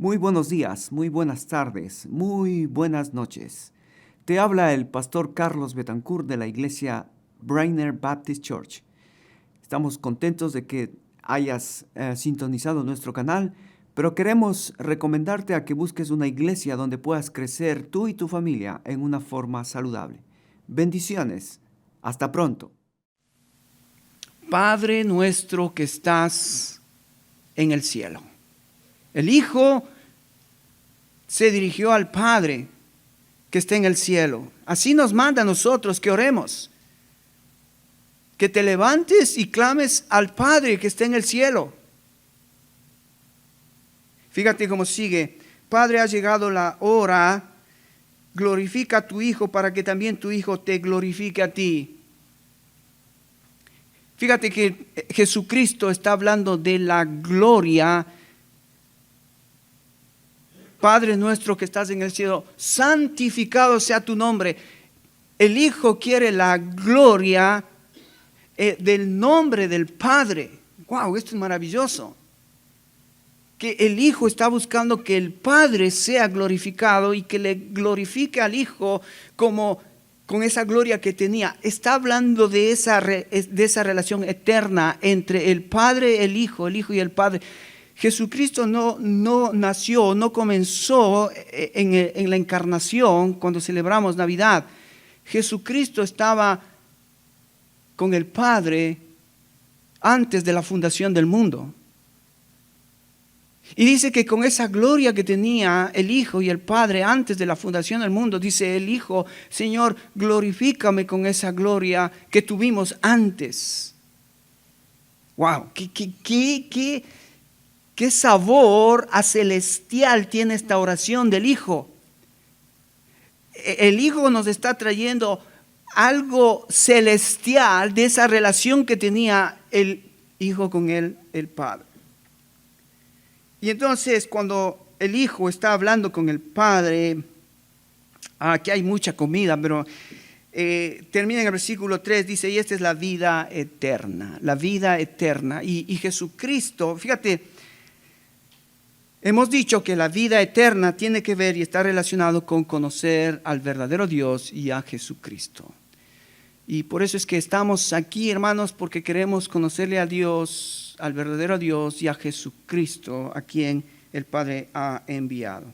Muy buenos días, muy buenas tardes, muy buenas noches. Te habla el pastor Carlos Betancourt de la iglesia Brainer Baptist Church. Estamos contentos de que hayas sintonizado nuestro canal, pero queremos recomendarte a que busques una iglesia donde puedas crecer tú y tu familia en una forma saludable. Bendiciones. Hasta pronto. Padre nuestro que estás en el cielo. El Hijo se dirigió al Padre que está en el cielo. Así nos manda a nosotros que oremos. Que te levantes y clames al Padre que está en el cielo. Fíjate cómo sigue. Padre, ha llegado la hora. Glorifica a tu Hijo para que también tu Hijo te glorifique a ti. Fíjate que Jesucristo está hablando de la gloria. Padre nuestro que estás en el cielo, santificado sea tu nombre. El Hijo quiere la gloria del nombre del Padre. Wow, esto es maravilloso. Que el Hijo está buscando que el Padre sea glorificado y que le glorifique al Hijo como con esa gloria que tenía. Está hablando de esa relación eterna entre el Padre, el Hijo y el Padre. Jesucristo no nació, no comenzó en la encarnación cuando celebramos Navidad. Jesucristo estaba con el Padre antes de la fundación del mundo. Y dice que con esa gloria que tenía el Hijo y el Padre antes de la fundación del mundo, dice el Hijo, Señor, glorifícame con esa gloria que tuvimos antes. Wow, qué sabor a celestial tiene esta oración del Hijo. El Hijo nos está trayendo algo celestial de esa relación que tenía el Hijo con el Padre. Y entonces cuando el Hijo está hablando con el Padre, aquí hay mucha comida, pero termina en el versículo 3, dice, y esta es la vida eterna, la vida eterna. Y Jesucristo, fíjate, hemos dicho que la vida eterna tiene que ver y está relacionado con conocer al verdadero Dios y a Jesucristo. Y por eso es que estamos aquí, hermanos, porque queremos conocerle a Dios, al verdadero Dios y a Jesucristo, a quien el Padre ha enviado.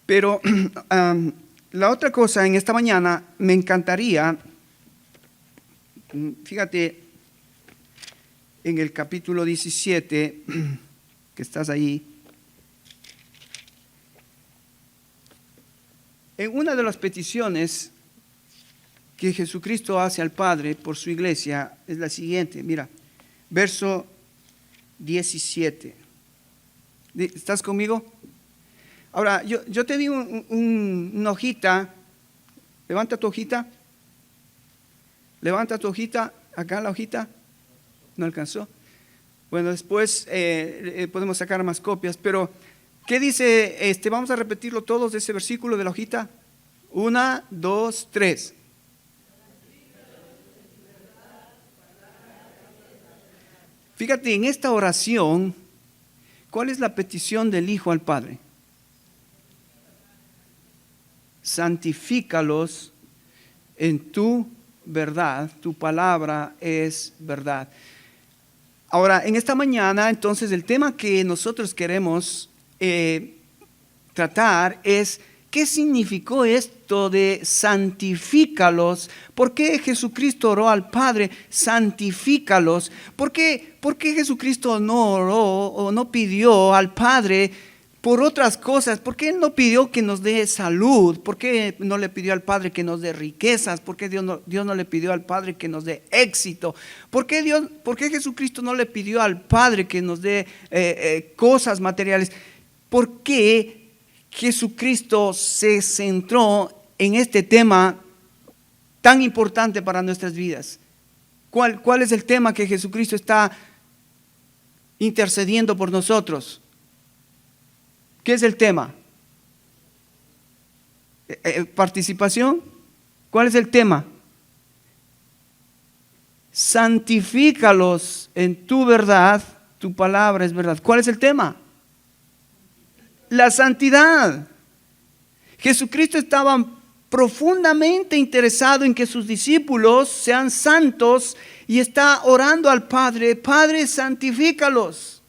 Pero la otra cosa, en esta mañana me encantaría, fíjate, en el capítulo 17, que estás ahí, en una de las peticiones que Jesucristo hace al Padre por su iglesia es la siguiente, mira, verso 17. ¿Estás conmigo? Ahora, yo te di una hojita. Levanta tu hojita. Levanta tu hojita. Acá la hojita. ¿No alcanzó? Bueno, después podemos sacar más copias. Pero, ¿qué dice? Vamos a repetirlo todos de ese versículo de la hojita. 1, 2, 3. Fíjate, en esta oración, ¿cuál es la petición del Hijo al Padre? Santifícalos en tu verdad, tu palabra es verdad. Ahora, en esta mañana, entonces, el tema que nosotros queremos tratar es ¿qué significó esto de santifícalos? ¿Por qué Jesucristo oró al Padre, santifícalos? ¿Por qué Jesucristo no oró o no pidió al Padre por otras cosas? ¿Por qué Él no pidió que nos dé salud? ¿Por qué no le pidió al Padre que nos dé riquezas? ¿Por qué Dios no le pidió al Padre que nos dé éxito? ¿Por qué Jesucristo no le pidió al Padre que nos dé cosas materiales? ¿Por qué Jesucristo se centró en este tema tan importante para nuestras vidas? ¿Cuál es el tema que Jesucristo está intercediendo por nosotros? ¿Qué es el tema? ¿Participación? ¿Cuál es el tema? Santifícalos en tu verdad, tu palabra es verdad. ¿Cuál es el tema? la santidad. Jesucristo estaba profundamente interesado en que sus discípulos sean santos y está orando al Padre: Padre, santifícalos.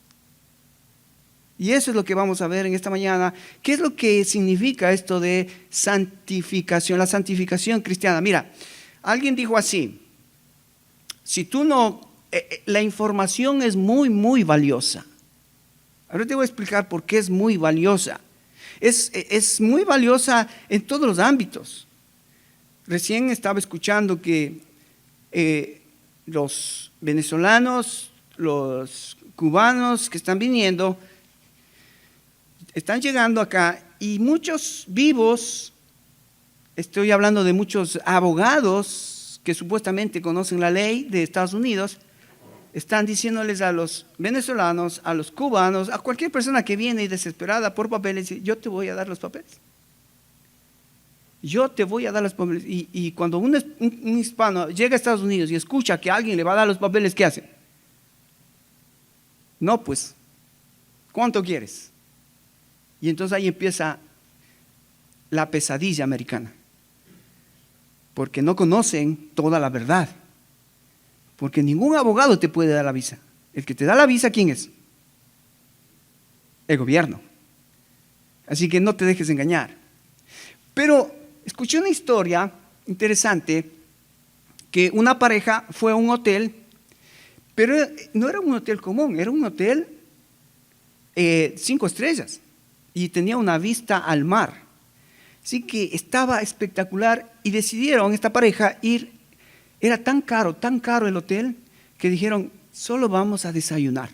Y eso es lo que vamos a ver en esta mañana. ¿Qué es lo que significa esto de santificación? La santificación cristiana. Mira, alguien dijo así: si tú no, la información es muy, muy valiosa. Ahora te voy a explicar por qué es muy valiosa. Es muy valiosa en todos los ámbitos. Recién estaba escuchando que los venezolanos, los cubanos que están viniendo, están llegando acá, y muchos vivos, estoy hablando de muchos abogados que supuestamente conocen la ley de Estados Unidos, están diciéndoles a los venezolanos, a los cubanos, a cualquier persona que viene y desesperada por papeles: yo te voy a dar los papeles. Yo te voy a dar los papeles. Y cuando un hispano llega a Estados Unidos y escucha que alguien le va a dar los papeles, ¿qué hace? No, pues, ¿cuánto quieres? Y entonces ahí empieza la pesadilla americana, porque no conocen toda la verdad. Porque ningún abogado te puede dar la visa. El que te da la visa, ¿quién es? El gobierno. Así que no te dejes engañar. Pero escuché una historia interesante, que una pareja fue a un hotel, pero no era un hotel común, era un hotel 5 estrellas y tenía una vista al mar. Así que estaba espectacular y decidieron esta pareja ir. Era tan caro el hotel, que dijeron: solo vamos a desayunar.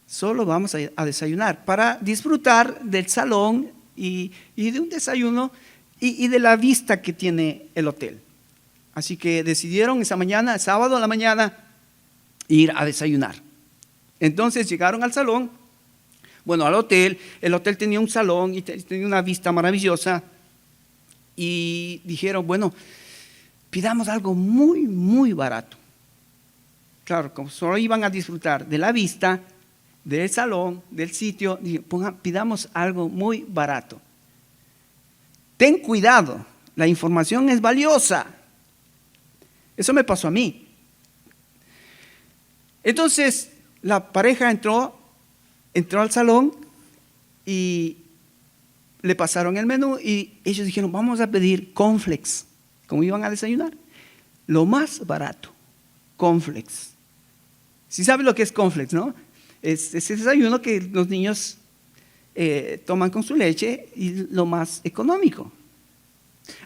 Solo vamos a desayunar para disfrutar del salón y de un desayuno y de la vista que tiene el hotel. Así que decidieron esa mañana, sábado a la mañana, ir a desayunar. Entonces llegaron al salón, al hotel. El hotel tenía un salón y tenía una vista maravillosa, y dijeron: pidamos algo muy, muy barato. Claro, como solo iban a disfrutar de la vista, del salón, del sitio, pidamos algo muy barato. Ten cuidado, la información es valiosa. Eso me pasó a mí. Entonces, la pareja entró al salón y le pasaron el menú, y ellos dijeron: vamos a pedir cornflakes. Como iban a desayunar, lo más barato, cornflakes. ¿Sí sabe lo que es cornflakes, no? Es ese desayuno que los niños toman con su leche, y lo más económico.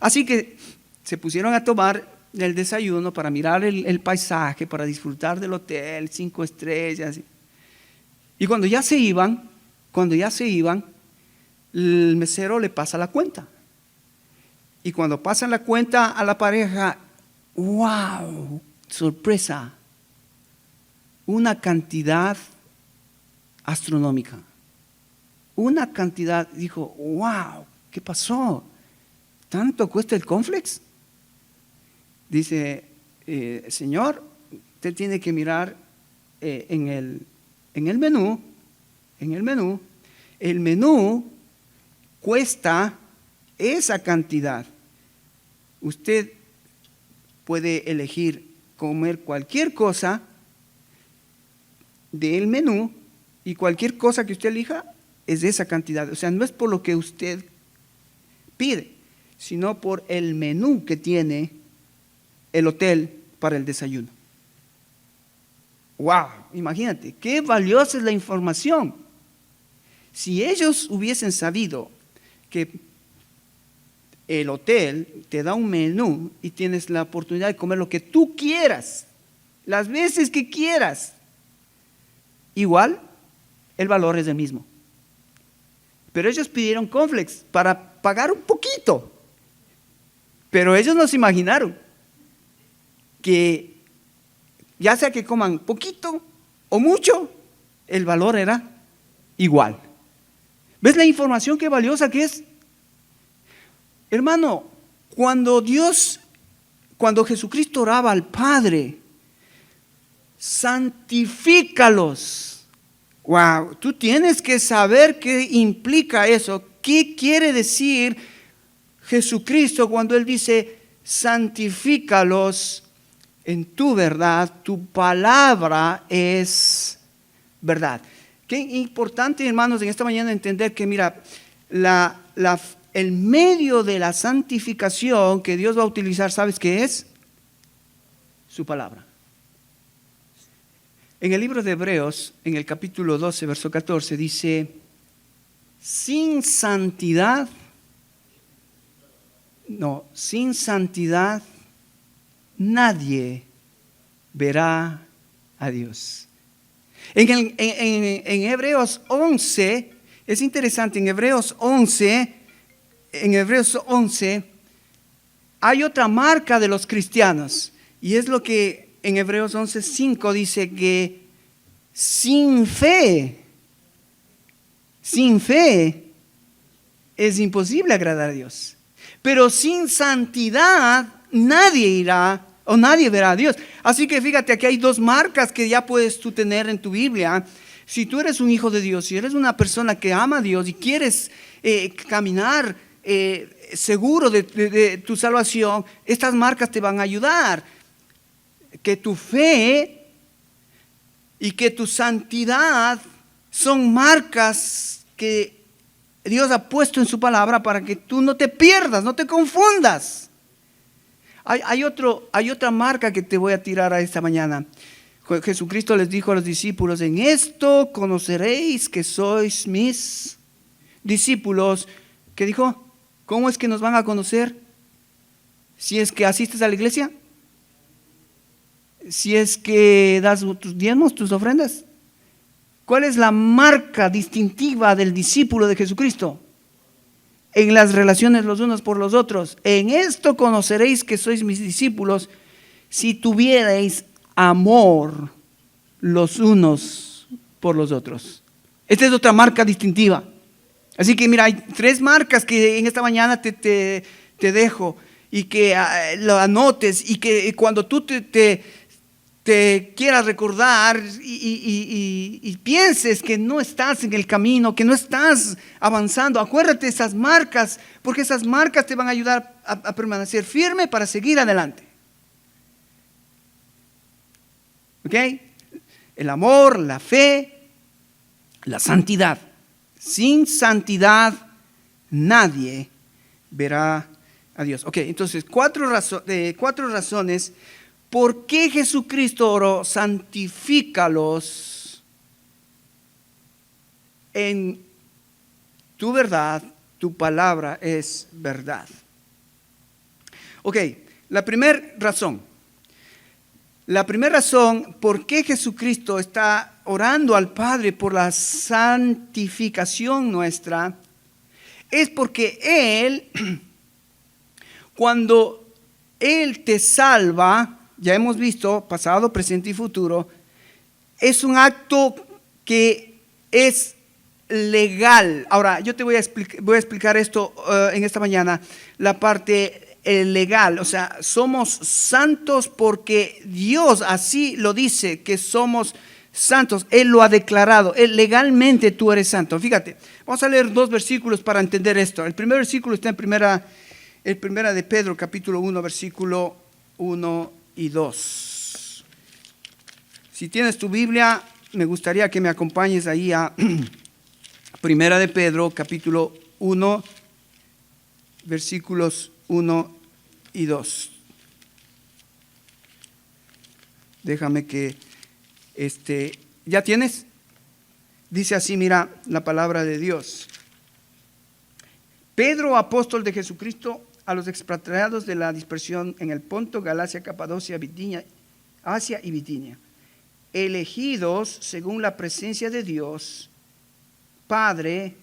Así que se pusieron a tomar el desayuno para mirar el paisaje, para disfrutar del hotel 5 estrellas. Y cuando ya se iban, el mesero le pasa la cuenta. Y cuando pasan la cuenta a la pareja, ¡wow! Sorpresa. Una cantidad astronómica. Una cantidad, dijo: ¡wow! ¿Qué pasó? ¿Tanto cuesta el cornflakes? Dice: señor, usted tiene que mirar en el menú. El menú cuesta esa cantidad. Usted puede elegir comer cualquier cosa del menú, y cualquier cosa que usted elija es de esa cantidad. O sea, no es por lo que usted pide, sino por el menú que tiene el hotel para el desayuno. ¡Wow! Imagínate, qué valiosa es la información. Si ellos hubiesen sabido que el hotel te da un menú y tienes la oportunidad de comer lo que tú quieras, las veces que quieras, igual el valor es el mismo. Pero ellos pidieron cornflakes para pagar un poquito. Pero ellos no se imaginaron que ya sea que coman poquito o mucho, el valor era igual. ¿Ves la información qué valiosa que es? Hermano, cuando Jesucristo oraba al Padre: santifícalos Wow, tú tienes que saber qué implica eso. ¿Qué quiere decir Jesucristo cuando Él dice, santifícalos en tu verdad, tu palabra es verdad? Qué importante, hermanos, en esta mañana entender que, mira, el medio de la santificación que Dios va a utilizar, ¿sabes qué es? Su palabra. En el libro de Hebreos, en el capítulo 12, verso 14, dice, sin santidad nadie verá a Dios. En Hebreos 11, es interesante, en Hebreos 11 hay otra marca de los cristianos, y es lo que en Hebreos 11:5 dice que sin fe es imposible agradar a Dios. Pero sin santidad nadie irá o nadie verá a Dios. Así que fíjate, aquí hay dos marcas que ya puedes tú tener en tu Biblia. Si tú eres un hijo de Dios, si eres una persona que ama a Dios y quieres caminar seguro de tu salvación, estas marcas te van a ayudar. Que tu fe y que tu santidad son marcas que Dios ha puesto en su palabra para que tú no te pierdas, no te confundas. Hay otra marca que te voy a tirar a esta mañana. Jesucristo les dijo a los discípulos, en esto conoceréis que sois mis discípulos. ¿Qué dijo? ¿Cómo es que nos van a conocer? Si es que asistes a la iglesia, si es que das tus diezmos, tus ofrendas. ¿Cuál es la marca distintiva del discípulo de Jesucristo? En las relaciones los unos por los otros. En esto conoceréis que sois mis discípulos si tuvierais amor los unos por los otros. Esta es otra marca distintiva. Así que mira, hay tres marcas que en esta mañana te dejo y que lo anotes, y que cuando tú te quieras recordar y pienses que no estás en el camino, que no estás avanzando, acuérdate de esas marcas, porque esas marcas te van a ayudar a permanecer firme para seguir adelante. ¿Ok? El amor, la fe, la santidad. Sin santidad nadie verá a Dios. Ok, entonces cuatro razones. ¿Por qué Jesucristo oró, santifícalos en tu verdad, tu palabra es verdad? Ok, la primera razón por qué Jesucristo está orando al Padre por la santificación nuestra, es porque Él, cuando Él te salva, ya hemos visto, pasado, presente y futuro, es un acto que es legal. Ahora, yo te voy a explicar esto en esta mañana, la parte legal. O sea, somos santos porque Dios así lo dice, que somos santos. Él lo ha declarado. Legalmente tú eres santo. Fíjate, vamos a leer dos versículos para entender esto. El primer versículo está en primera de Pedro, capítulo 1, versículo 1 y 2. Si tienes tu Biblia, me gustaría que me acompañes ahí a Primera de Pedro, capítulo 1, versículos 1 y 2. Déjame que ¿ya tienes? Dice así, mira la palabra de Dios. Pedro, apóstol de Jesucristo, a los expatriados de la dispersión en el Ponto, Galacia, Capadocia, Bitinia, Asia y Bitinia, elegidos según la presencia de Dios, Padre,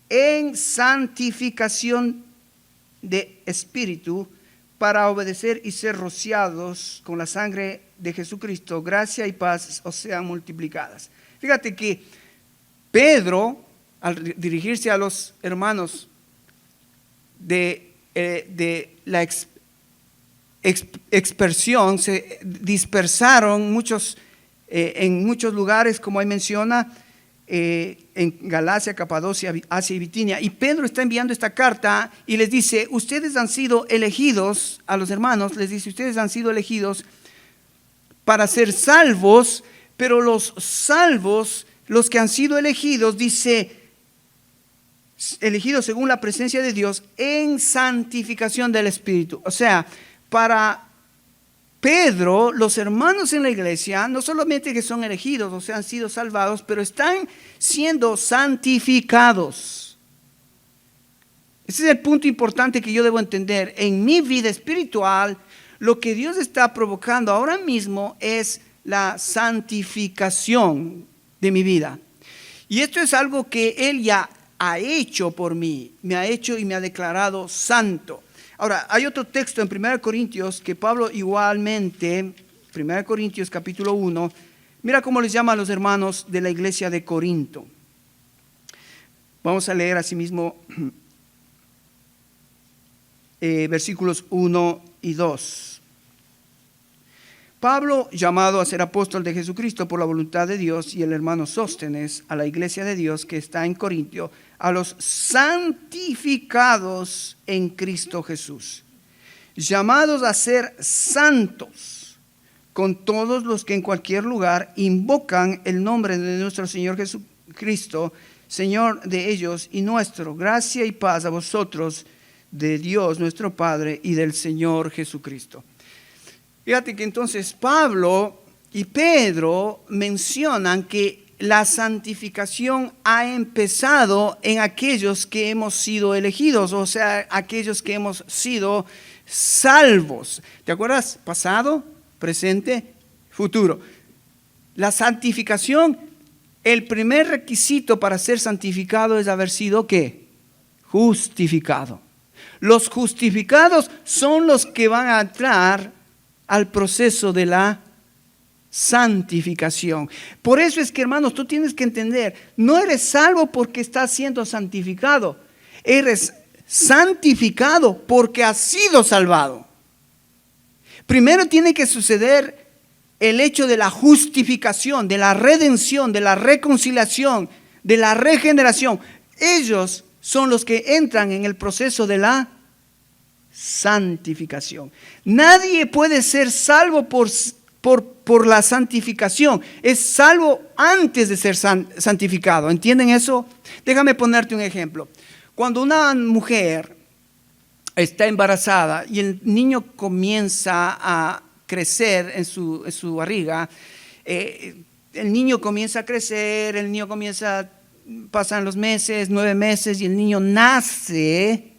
en santificación de espíritu, para obedecer y ser rociados con la sangre de Jesucristo, gracia y paz os sean multiplicadas. Fíjate que Pedro, al dirigirse a los hermanos de la expersión, se dispersaron muchos en muchos lugares, como ahí menciona, en Galacia, Capadocia, Asia y Bitinia. Y Pedro está enviando esta carta y les dice, ustedes han sido elegidos, a los hermanos les dice, ustedes han sido elegidos para ser salvos, pero los salvos, los que han sido elegidos, dice, elegidos según la presencia de Dios en santificación del Espíritu. O sea, para Pedro, los hermanos en la iglesia, no solamente que son elegidos, o sea, han sido salvados, pero están siendo santificados. Ese es el punto importante que yo debo entender. En mi vida espiritual, lo que Dios está provocando ahora mismo es la santificación de mi vida. Y esto es algo que Él ya ha hecho por mí, me ha hecho y me ha declarado santo. Ahora, hay otro texto en 1 Corintios que Pablo igualmente, 1 Corintios capítulo 1, mira cómo les llama a los hermanos de la iglesia de Corinto. Vamos a leer asimismo versículos 1 y 2. Pablo, llamado a ser apóstol de Jesucristo por la voluntad de Dios, y el hermano Sóstenes, a la iglesia de Dios que está en Corintio, a los santificados en Cristo Jesús, llamados a ser santos, con todos los que en cualquier lugar invocan el nombre de nuestro Señor Jesucristo, Señor de ellos y nuestro. Gracia y paz a vosotros, de Dios nuestro Padre y del Señor Jesucristo. Fíjate que entonces Pablo y Pedro mencionan que la santificación ha empezado en aquellos que hemos sido elegidos, o sea, aquellos que hemos sido salvos. ¿Te acuerdas? Pasado, presente, futuro. La santificación, el primer requisito para ser santificado es haber sido ¿qué? Justificado. Los justificados son los que van a entrar al proceso de la santificación. Por eso es que, hermanos, tú tienes que entender, no eres salvo porque estás siendo santificado, eres santificado porque has sido salvado. Primero tiene que suceder el hecho de la justificación, de la redención, de la reconciliación, de la regeneración. Ellos son los que entran en el proceso de la santificación. Nadie puede ser salvo por la santificación. Es salvo antes de ser santificado. ¿Entienden eso? Déjame ponerte un ejemplo. Cuando una mujer está embarazada y el niño comienza a crecer en su barriga, el niño comienza a crecer, pasan los meses, 9 meses y el niño nace.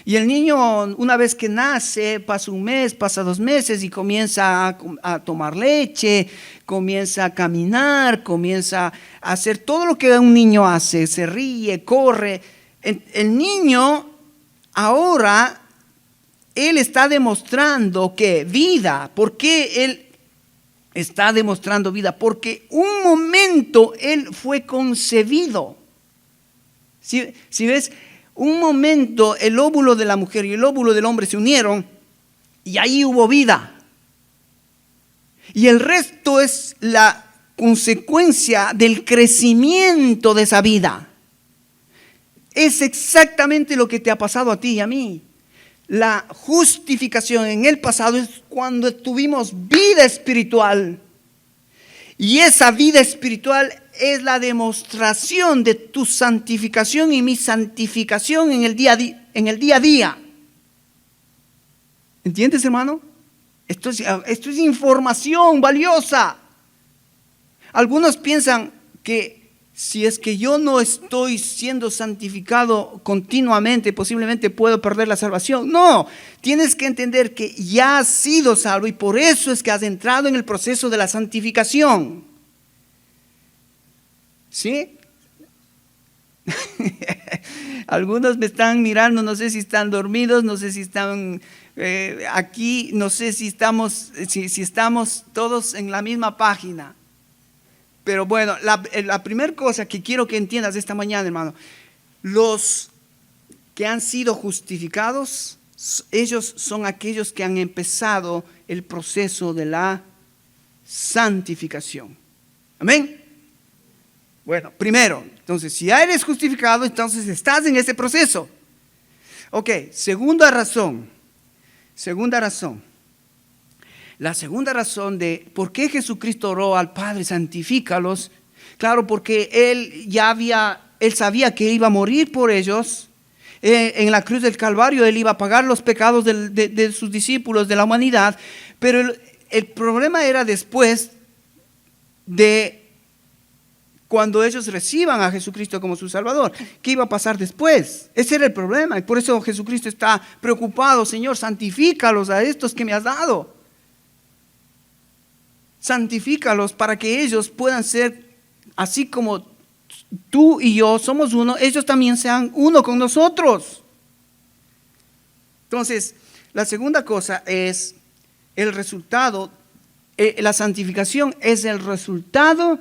Y el niño, una vez que nace, pasa un mes, pasa 2 meses y comienza a tomar leche, comienza a caminar, comienza a hacer todo lo que un niño hace, se ríe, corre. El niño ahora, él está demostrando que vida. ¿Por qué él está demostrando vida? Porque un momento él fue concebido. Si ves, un momento el óvulo de la mujer y el óvulo del hombre se unieron y ahí hubo vida. Y el resto es la consecuencia del crecimiento de esa vida. Es exactamente lo que te ha pasado a ti y a mí. La justificación en el pasado es cuando tuvimos vida espiritual. Y esa vida espiritual es la demostración de tu santificación y mi santificación en el día a día. ¿Entiendes, hermano? Esto es información valiosa. Algunos piensan que si es que yo no estoy siendo santificado continuamente, posiblemente puedo perder la salvación. No, tienes que entender que ya has sido salvo y por eso es que has entrado en el proceso de la santificación. ¿Sí? Algunos me están mirando, no sé si están dormidos, no sé si están aquí, no sé si estamos todos en la misma página. Pero bueno, la primera cosa que quiero que entiendas esta mañana, hermano, los que han sido justificados, ellos son aquellos que han empezado el proceso de la santificación. Amén. Bueno, primero, entonces, si ya eres justificado, entonces estás en ese proceso. Ok, segunda razón. La segunda razón de por qué Jesucristo oró al Padre, santifícalos. Claro, porque Él sabía que iba a morir por ellos. En la cruz del Calvario Él iba a pagar los pecados de sus discípulos, de la humanidad. Pero el problema era después de cuando ellos reciban a Jesucristo como su Salvador. ¿Qué iba a pasar después? Ese era el problema. Y por eso Jesucristo está preocupado. Señor, santifícalos a estos que me has dado. Santifícalos para que ellos puedan ser, así como tú y yo somos uno, ellos también sean uno con nosotros. Entonces, la segunda cosa es el resultado. La santificación es el resultado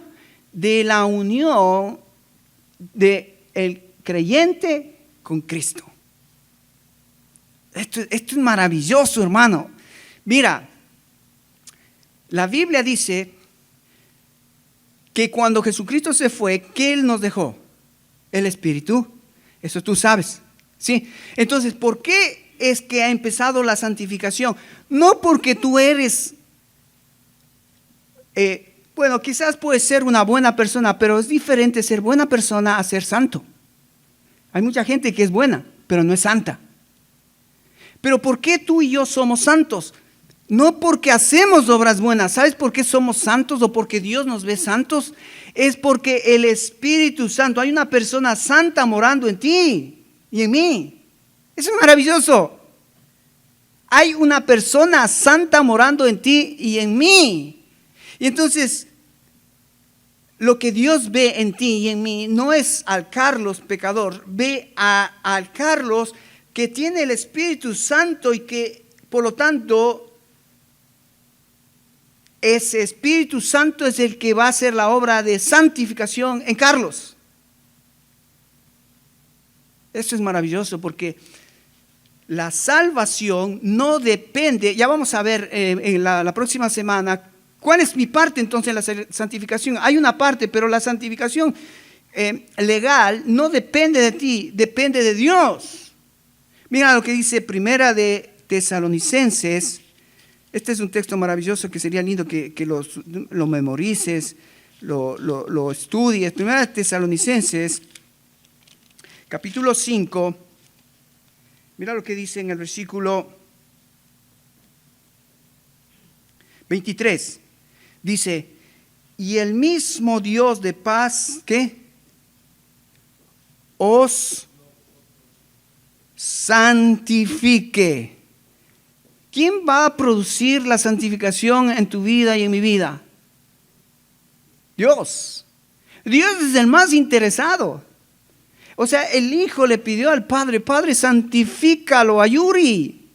de la unión del creyente con Cristo. Esto es maravilloso, hermano. Mira, la Biblia dice que cuando Jesucristo se fue, ¿qué Él nos dejó? El Espíritu. Eso tú sabes, ¿sí? Entonces, ¿por qué es que ha empezado la santificación? No porque tú eres... bueno, quizás puedes ser una buena persona, pero es diferente ser buena persona a ser santo. Hay mucha gente que es buena, pero no es santa. Pero ¿por qué tú y yo somos santos? No porque hacemos obras buenas. ¿Sabes por qué somos santos o porque Dios nos ve santos? Es porque el Espíritu Santo, hay una persona santa morando en ti y en mí. Eso es maravilloso. Hay una persona santa morando en ti y en mí. Y entonces, lo que Dios ve en ti y en mí no es al Carlos pecador, ve al Carlos que tiene el Espíritu Santo y que, por lo tanto, ese Espíritu Santo es el que va a hacer la obra de santificación en Carlos. Esto es maravilloso porque la salvación no depende, ya vamos a ver en la próxima semana, ¿cuál es mi parte entonces en la santificación? Hay una parte, pero la santificación legal no depende de ti, depende de Dios. Mira lo que dice Primera de Tesalonicenses. Este es un texto maravilloso que sería lindo que lo memorices, lo estudies. Primera de Tesalonicenses, capítulo 5. Mira lo que dice en el versículo 23. Dice, y el mismo Dios de paz, ¿qué? Os santifique. ¿Quién va a producir la santificación en tu vida y en mi vida? Dios. Dios es el más interesado. O sea, el Hijo le pidió al Padre, Padre, santifícalo a Yuri.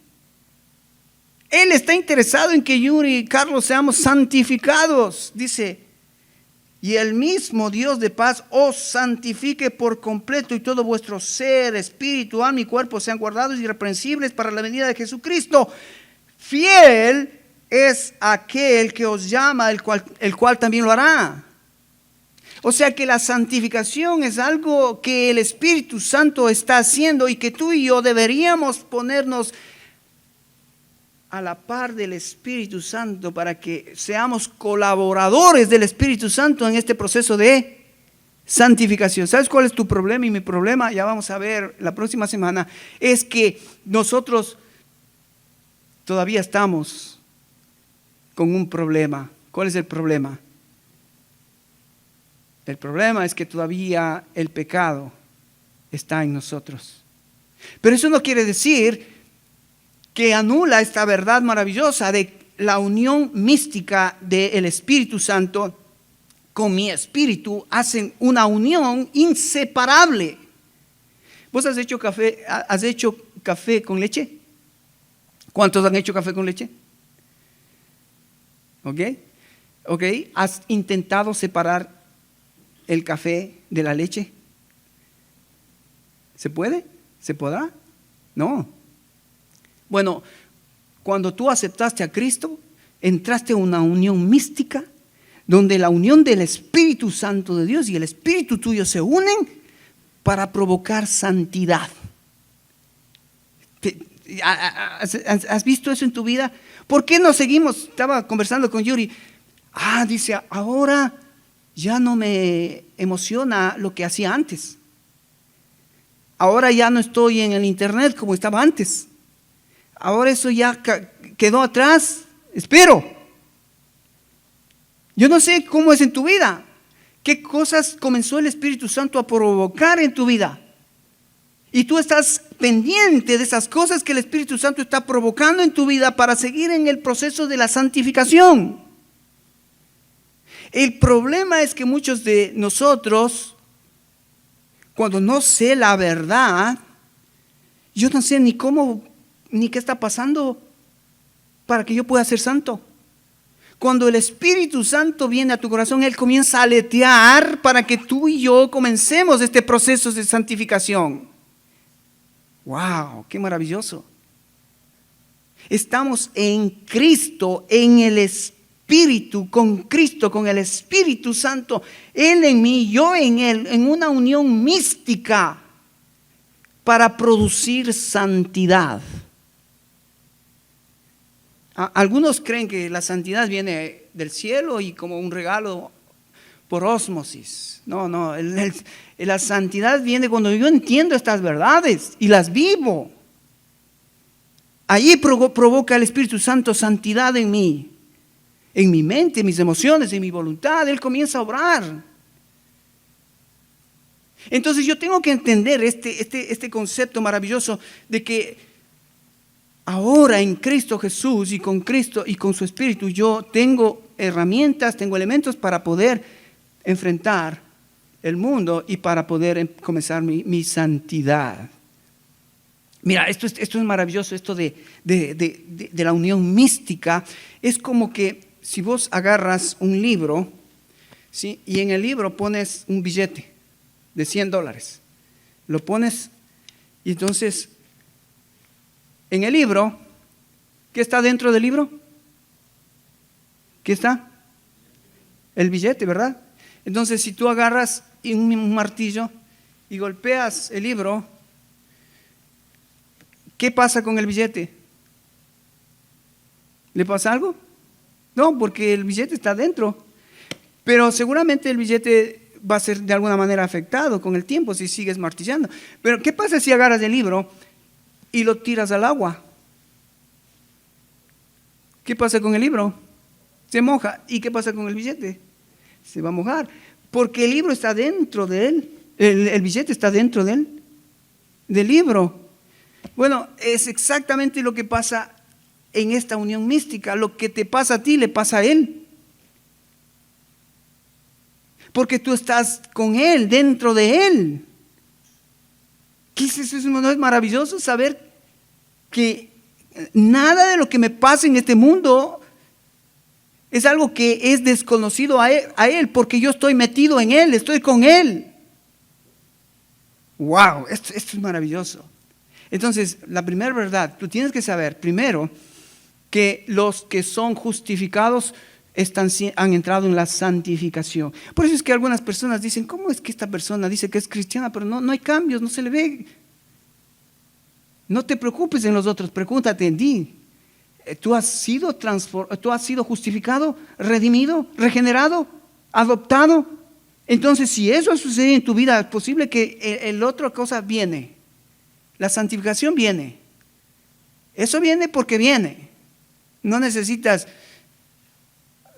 Él está interesado en que Yuri y Carlos seamos santificados. Dice, y el mismo Dios de paz os santifique por completo y todo vuestro ser, espíritu, alma y cuerpo sean guardados irreprensibles para la venida de Jesucristo. Fiel es aquel que os llama, el cual también lo hará. O sea que la santificación es algo que el Espíritu Santo está haciendo y que tú y yo deberíamos ponernos a la par del Espíritu Santo para que seamos colaboradores del Espíritu Santo en este proceso de santificación. ¿Sabes cuál es tu problema y mi problema? Ya vamos a ver la próxima semana. Es que nosotros todavía estamos con un problema. ¿Cuál es el problema? El problema es que todavía el pecado está en nosotros. Pero eso no quiere decir que anula esta verdad maravillosa de la unión mística del Espíritu Santo con mi espíritu. Hacen una unión inseparable. ¿Vos has hecho café con leche? ¿Cuántos han hecho café con leche? ¿Ok? ¿Has intentado separar el café de la leche? ¿Se puede? ¿Se podrá? No. Bueno, cuando tú aceptaste a Cristo, entraste en una unión mística donde la unión del Espíritu Santo de Dios y el Espíritu tuyo se unen para provocar santidad. ¿Has visto eso en tu vida? ¿Por qué no seguimos? Estaba conversando con Yuri. Dice, ahora ya no me emociona lo que hacía antes. Ahora ya no estoy en el internet como estaba antes. Ahora eso ya quedó atrás. Espero. Yo no sé cómo es en tu vida. ¿Qué cosas comenzó el Espíritu Santo a provocar en tu vida? Y tú estás pendiente de esas cosas que el Espíritu Santo está provocando en tu vida para seguir en el proceso de la santificación. El problema es que muchos de nosotros, cuando no sé la verdad, yo no sé ni cómo, ni qué está pasando para que yo pueda ser santo. Cuando el Espíritu Santo viene a tu corazón, Él comienza a aletear para que tú y yo comencemos este proceso de santificación. ¡Wow! ¡Qué maravilloso! Estamos en Cristo, en el Espíritu, con Cristo, con el Espíritu Santo. Él en mí, yo en Él, en una unión mística para producir santidad. Algunos creen que la santidad viene del cielo y como un regalo por ósmosis. No, la santidad viene cuando yo entiendo estas verdades y las vivo. Allí provoca el Espíritu Santo santidad en mí, en mi mente, en mis emociones, en mi voluntad. Él comienza a obrar. Entonces yo tengo que entender este concepto maravilloso de que ahora en Cristo Jesús y con Cristo y con su Espíritu yo tengo herramientas, tengo elementos para poder enfrentar el mundo y para poder comenzar mi santidad. Mira, esto es maravilloso, esto de la unión mística. Es como que si vos agarras un libro, ¿sí? Y en el libro pones un billete de $100, lo pones y entonces en el libro, ¿qué está dentro del libro? ¿Qué está? El billete, ¿verdad? Entonces, si tú agarras un martillo y golpeas el libro, ¿qué pasa con el billete? ¿Le pasa algo? No, porque el billete está dentro. Pero seguramente el billete va a ser de alguna manera afectado con el tiempo si sigues martillando. Pero ¿qué pasa si agarras el libro y lo tiras al agua? ¿Qué pasa con el libro? Se moja. ¿Y qué pasa con el billete? Se va a mojar, porque el libro está dentro de él, el billete está dentro de él, del libro. Bueno, es exactamente lo que pasa en esta unión mística. Lo que te pasa a ti, le pasa a Él. Porque tú estás con Él, dentro de Él. ¿Qué es eso? ¿No es maravilloso saber que nada de lo que me pasa en este mundo es algo que es desconocido a él, porque yo estoy metido en Él, estoy con Él? ¡Wow! Esto es maravilloso. Entonces, la primera verdad, tú tienes que saber, primero, que los que son justificados han entrado en la santificación. Por eso es que algunas personas dicen, ¿cómo es que esta persona dice que es cristiana, pero no hay cambios, no se le ve? No te preocupes en los otros, pregúntate en ti. ¿Tú has sido justificado, redimido, regenerado, adoptado? Entonces, si eso sucede en tu vida, es posible que el otra cosa viene. La santificación viene. Eso viene porque viene. No necesitas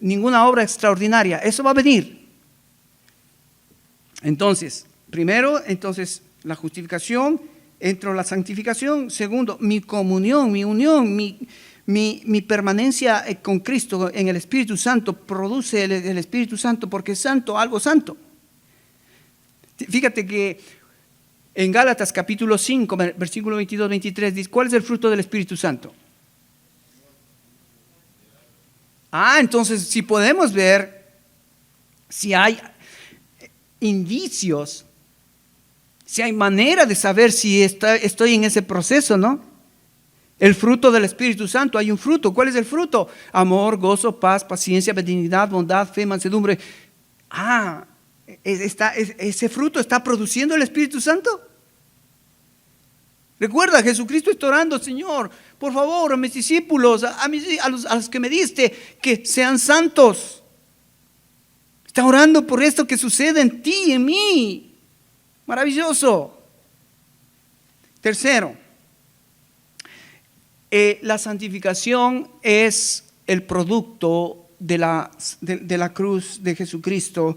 ninguna obra extraordinaria. Eso va a venir. Entonces, primero, la justificación, entro la santificación. Segundo, mi comunión, mi unión, mi permanencia con Cristo en el Espíritu Santo produce el Espíritu Santo, porque es santo, algo santo. Fíjate que en Gálatas capítulo 5, versículo 22-23 dice, ¿cuál es el fruto del Espíritu Santo? Entonces si podemos ver si hay indicios, si hay manera de saber si estoy en ese proceso, ¿no? El fruto del Espíritu Santo, hay un fruto. ¿Cuál es el fruto? Amor, gozo, paz, paciencia, benignidad, bondad, fe, mansedumbre. Ese fruto está produciendo el Espíritu Santo. Recuerda, Jesucristo está orando: Señor, por favor, a mis discípulos, a los que me diste, que sean santos. Está orando por esto que sucede en ti y en mí. Maravilloso. Tercero, la santificación es el producto de la cruz de Jesucristo.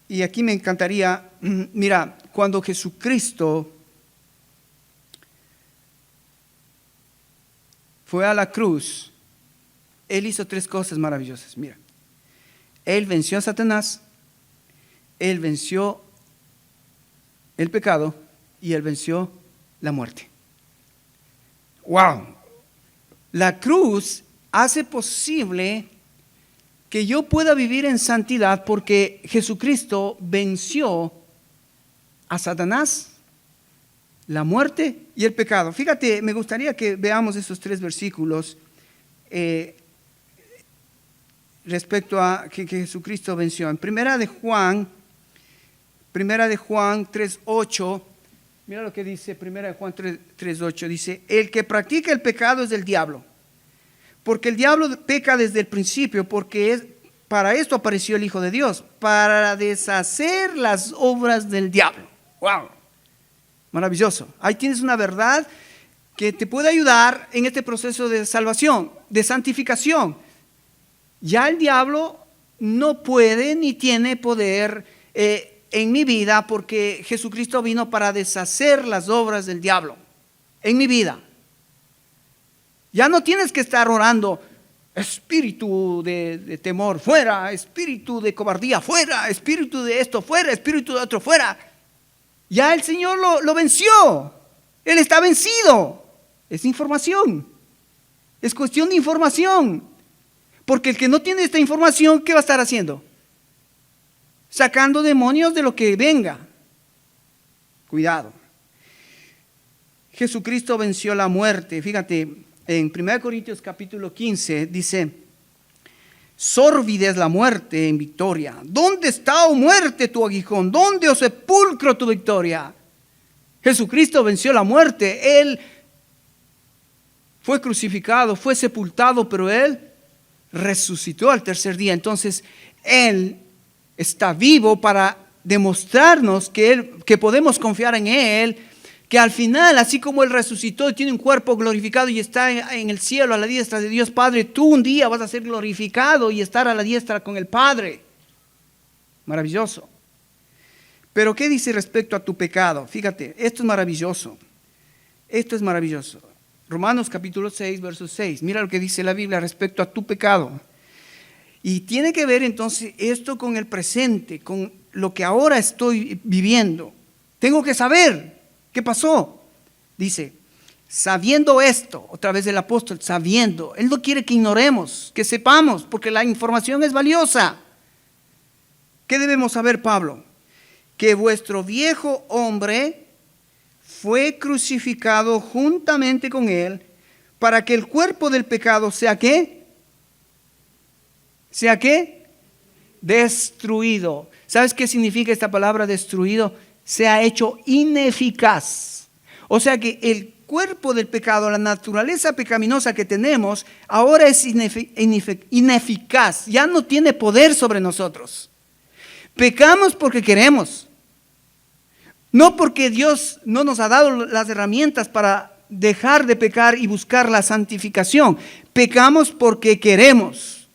Y aquí me encantaría, mira, cuando Jesucristo fue a la cruz, Él hizo 3 cosas maravillosas. Mira, Él venció a Satanás, Él venció el pecado y Él venció la muerte. ¡Wow! La cruz hace posible que yo pueda vivir en santidad porque Jesucristo venció a Satanás, la muerte y el pecado. Fíjate, me gustaría que veamos estos 3 versículos respecto a que Jesucristo venció. En Primera de Juan 3:8, mira lo que dice Primera de Juan 3:8, dice: el que practica el pecado es del diablo, porque el diablo peca desde el principio, porque para esto apareció el Hijo de Dios, para deshacer las obras del diablo. ¡Wow! Maravilloso. Ahí tienes una verdad que te puede ayudar en este proceso de salvación, de santificación. Ya el diablo no puede ni tiene poder en mi vida, porque Jesucristo vino para deshacer las obras del diablo en mi vida. Ya no tienes que estar orando: espíritu de temor fuera, espíritu de cobardía fuera, espíritu de esto fuera, espíritu de otro fuera. Ya el Señor lo venció. Él está vencido. Es información. Es cuestión de información. Porque el que no tiene esta información, ¿qué va a estar haciendo? Sacando demonios de lo que venga. Cuidado. Jesucristo venció la muerte. Fíjate, en 1 Corintios capítulo 15 dice: sórvida es la muerte en victoria. ¿Dónde está, oh muerte, tu aguijón? ¿Dónde, oh sepulcro, tu victoria? Jesucristo venció la muerte. Él fue crucificado, fue sepultado, pero Él resucitó al tercer día. Entonces, Él está vivo para demostrarnos que podemos confiar en Él, que al final, así como Él resucitó y tiene un cuerpo glorificado y está en el cielo a la diestra de Dios Padre, tú un día vas a ser glorificado y estar a la diestra con el Padre. Maravilloso. Pero ¿qué dice respecto a tu pecado? Fíjate, esto es maravilloso. Esto es maravilloso. Romanos capítulo 6, verso 6. Mira lo que dice la Biblia respecto a tu pecado. Y tiene que ver entonces esto con el presente, con lo que ahora estoy viviendo. Tengo que saber qué pasó. Dice: sabiendo esto, otra vez el apóstol, sabiendo. Él no quiere que ignoremos, que sepamos, porque la información es valiosa. ¿Qué debemos saber, Pablo? Que vuestro viejo hombre fue crucificado juntamente con Él, para que el cuerpo del pecado sea ¿qué? ¿Sea qué? Destruido. ¿Sabes qué significa esta palabra destruido? Se ha hecho ineficaz. O sea que el cuerpo del pecado, la naturaleza pecaminosa que tenemos, ahora es ineficaz. Ya no tiene poder sobre nosotros. Pecamos porque queremos. No porque Dios no nos ha dado las herramientas para dejar de pecar y buscar la santificación. Pecamos porque queremos.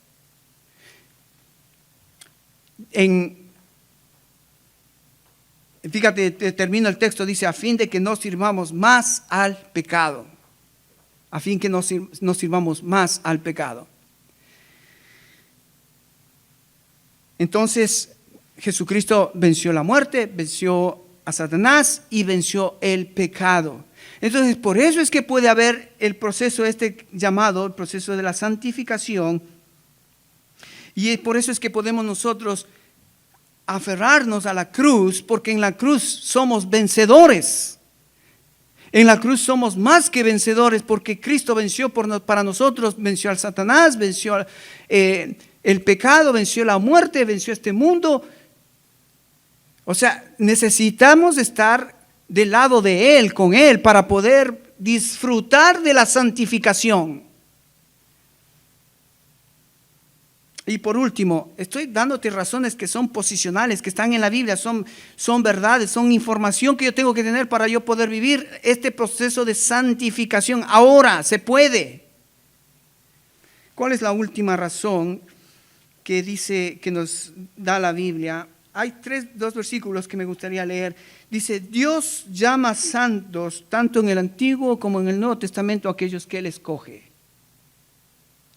Fíjate, termino el texto, dice: a fin de que no sirvamos más al pecado. A fin que no sirvamos más al pecado. Entonces, Jesucristo venció la muerte, venció a Satanás y venció el pecado. Entonces, por eso es que puede haber el proceso llamado el proceso de la santificación, y por eso es que podemos nosotros aferrarnos a la cruz, porque en la cruz somos vencedores. En la cruz somos más que vencedores porque Cristo venció para nosotros, venció al Satanás, venció el pecado, venció la muerte, venció este mundo. O sea, necesitamos estar del lado de Él, con Él, para poder disfrutar de la santificación. Y por último, estoy dándote razones que son posicionales, que están en la Biblia, son verdades, son información que yo tengo que tener para yo poder vivir este proceso de santificación. Ahora se puede. ¿Cuál es la última razón que dice, que nos da la Biblia? Hay dos versículos que me gustaría leer. Dice, Dios llama santos tanto en el Antiguo como en el Nuevo Testamento a aquellos que Él escoge.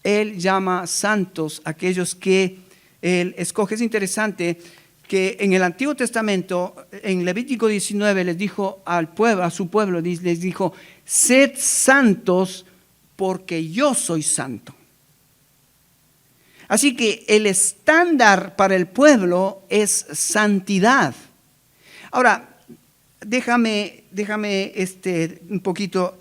Él llama santos a aquellos que Él escoge. Es interesante que en el Antiguo Testamento, en Levítico 19, les dijo al pueblo, a su pueblo, les dijo, sed santos porque yo soy santo. Así que el estándar para el pueblo es santidad. Ahora, déjame un poquito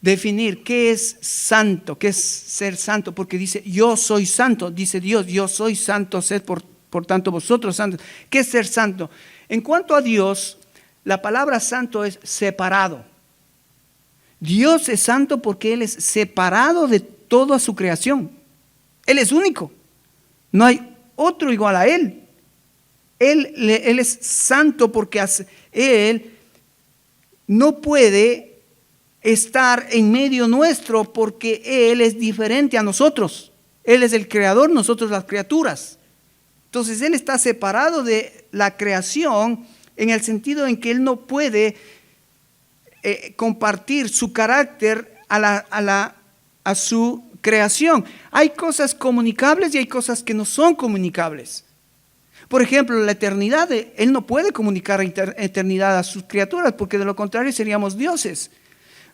definir qué es santo, qué es ser santo, porque dice, yo soy santo, dice Dios, yo soy santo, sed por tanto vosotros santos. ¿Qué es ser santo? En cuanto a Dios, la palabra santo es separado. Dios es santo porque Él es separado de toda su creación. Él es único, no hay otro igual a Él. Él es santo porque Él no puede estar en medio nuestro porque Él es diferente a nosotros. Él es el creador, nosotros las criaturas. Entonces Él está separado de la creación en el sentido en que Él no puede compartir su carácter a su creación. Hay cosas comunicables y hay cosas que no son comunicables. Por ejemplo, la eternidad, Él no puede comunicar eternidad a sus criaturas porque de lo contrario seríamos dioses.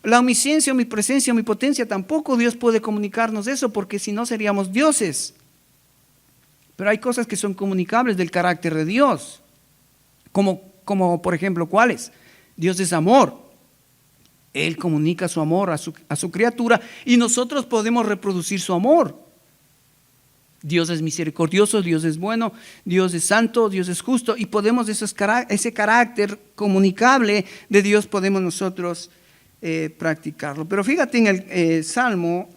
La omnisciencia, omnipresencia, omnipotencia, tampoco Dios puede comunicarnos eso porque si no seríamos dioses. Pero hay cosas que son comunicables del carácter de Dios. Como por ejemplo, ¿cuáles? Dios es amor. Él comunica su amor a su criatura y nosotros podemos reproducir su amor. Dios es misericordioso, Dios es bueno, Dios es santo, Dios es justo y podemos ese carácter comunicable de Dios podemos nosotros practicarlo. Pero fíjate en el Salmo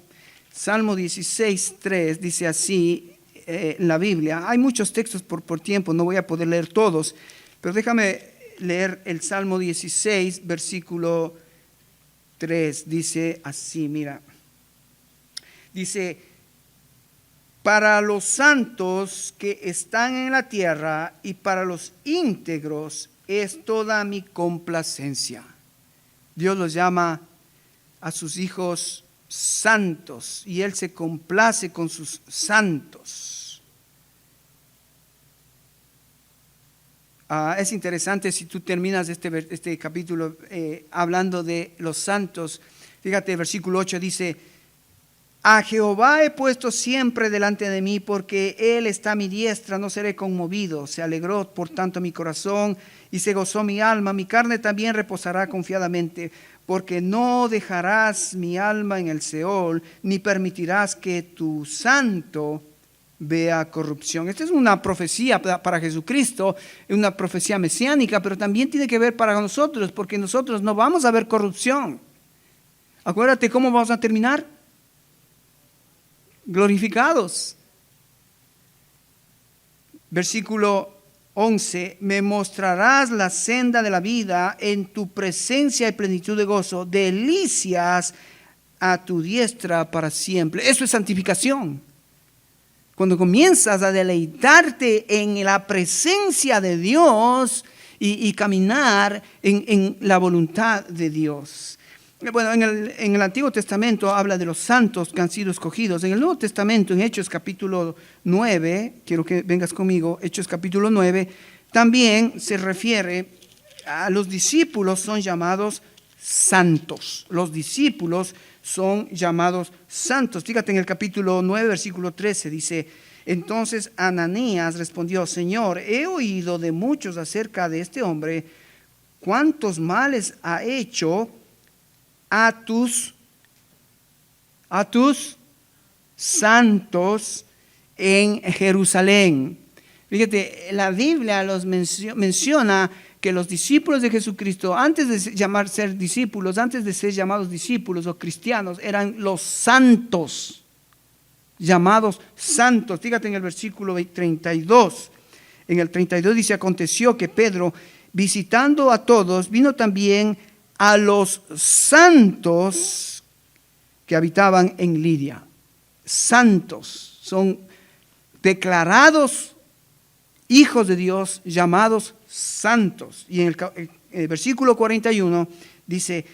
16:3 dice así en la Biblia. Hay muchos textos por tiempo, no voy a poder leer todos, pero déjame leer el Salmo 16, versículo 3. Dice así, mira. Dice, para los santos que están en la tierra y para los íntegros es toda mi complacencia. Dios los llama a sus hijos santos y Él se complace con sus santos. Es interesante si tú terminas este capítulo hablando de los santos. Fíjate, el versículo 8 dice, a Jehová he puesto siempre delante de mí, porque Él está a mi diestra, no seré conmovido. Se alegró por tanto mi corazón y se gozó mi alma. Mi carne también reposará confiadamente, porque no dejarás mi alma en el Seol, ni permitirás que tu santo vea corrupción. Esta es una profecía para Jesucristo, una profecía mesiánica, pero también tiene que ver para nosotros, porque nosotros no vamos a ver corrupción. Acuérdate cómo vamos a terminar. Glorificados. Versículo 11, me mostrarás la senda de la vida, en tu presencia y plenitud de gozo, delicias a tu diestra para siempre. Eso es santificación. Cuando comienzas a deleitarte en la presencia de Dios y caminar en la voluntad de Dios. Bueno, en el Antiguo Testamento habla de los santos que han sido escogidos. En el Nuevo Testamento, en Hechos capítulo 9, quiero que vengas conmigo, Hechos capítulo 9, también se refiere a los discípulos son llamados santos. Los discípulos son llamados santos. Fíjate en el capítulo 9, versículo 13, dice, entonces Ananías respondió, Señor, he oído de muchos acerca de este hombre, cuántos males ha hecho a tus santos en Jerusalén. Fíjate, la Biblia los menciona que los discípulos de Jesucristo, antes de ser discípulos, antes de ser llamados discípulos o cristianos, eran los santos, llamados santos. Fíjate en el versículo 32. En el 32 dice: aconteció que Pedro, visitando a todos, vino también a los santos que habitaban en Lidia. Santos son declarados hijos de Dios, llamados santos. Y en el versículo 41 dice: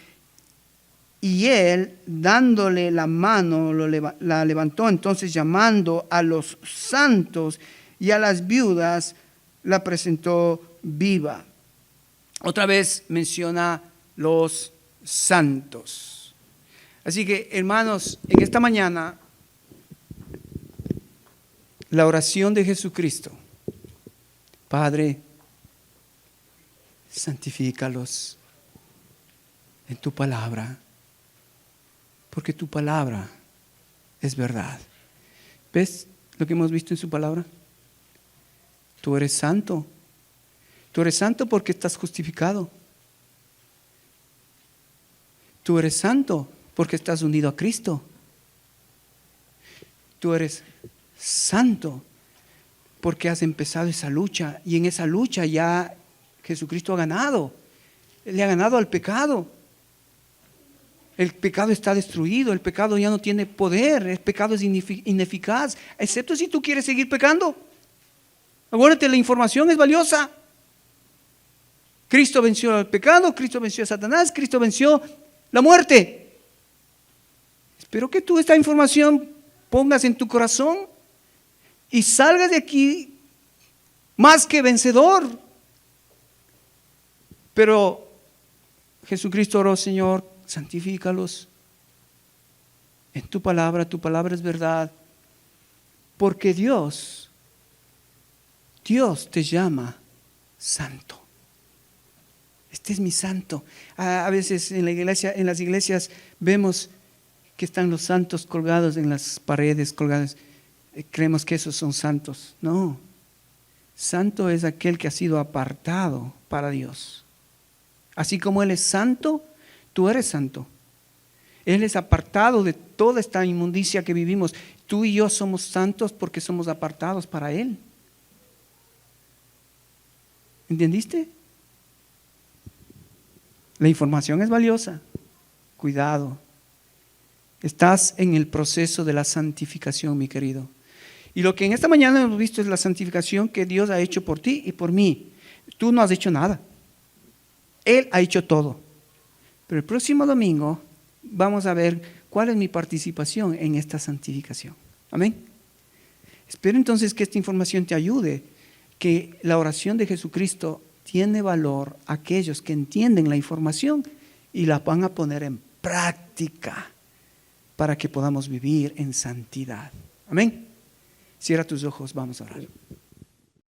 y él, dándole la mano, la levantó. Entonces, llamando a los santos y a las viudas, la presentó viva. Otra vez menciona los santos. Así que, hermanos, en esta mañana, la oración de Jesucristo: Padre, santifícalos en tu palabra, porque tu palabra es verdad. ¿Ves lo que hemos visto en su palabra? Tú eres santo. Tú eres santo porque estás justificado. Tú eres santo porque estás unido a Cristo. Tú eres santo porque has empezado esa lucha, y en esa lucha ya Jesucristo ha ganado. Le ha ganado al pecado. El pecado está destruido, el pecado ya no tiene poder, el pecado es ineficaz, excepto si tú quieres seguir pecando. Acuérdate, la información es valiosa. Cristo venció al pecado, Cristo venció a Satanás, Cristo venció la muerte. Espero que tú esta información pongas en tu corazón y salgas de aquí más que vencedor. Pero Jesucristo oró: Señor, santifícalos en tu palabra es verdad, porque Dios te llama santo. Este es mi santo. A veces en las iglesias vemos que están los santos colgados en las paredes, colgados. Creemos que esos son santos. No, santo es aquel que ha sido apartado para Dios. Así como Él es santo, tú eres santo. Él es apartado de toda esta inmundicia que vivimos. Tú y yo somos santos porque somos apartados para Él. ¿Entendiste? La información es valiosa. Cuidado. Estás en el proceso de la santificación, mi querido. Y lo que en esta mañana hemos visto es la santificación que Dios ha hecho por ti y por mí. Tú no has hecho nada. Él ha hecho todo. Pero el próximo domingo vamos a ver cuál es mi participación en esta santificación. Amén. Espero entonces que esta información te ayude, que la oración de Jesucristo tiene valor a aquellos que entienden la información y la van a poner en práctica para que podamos vivir en santidad. Amén. Cierra tus ojos, vamos a orar.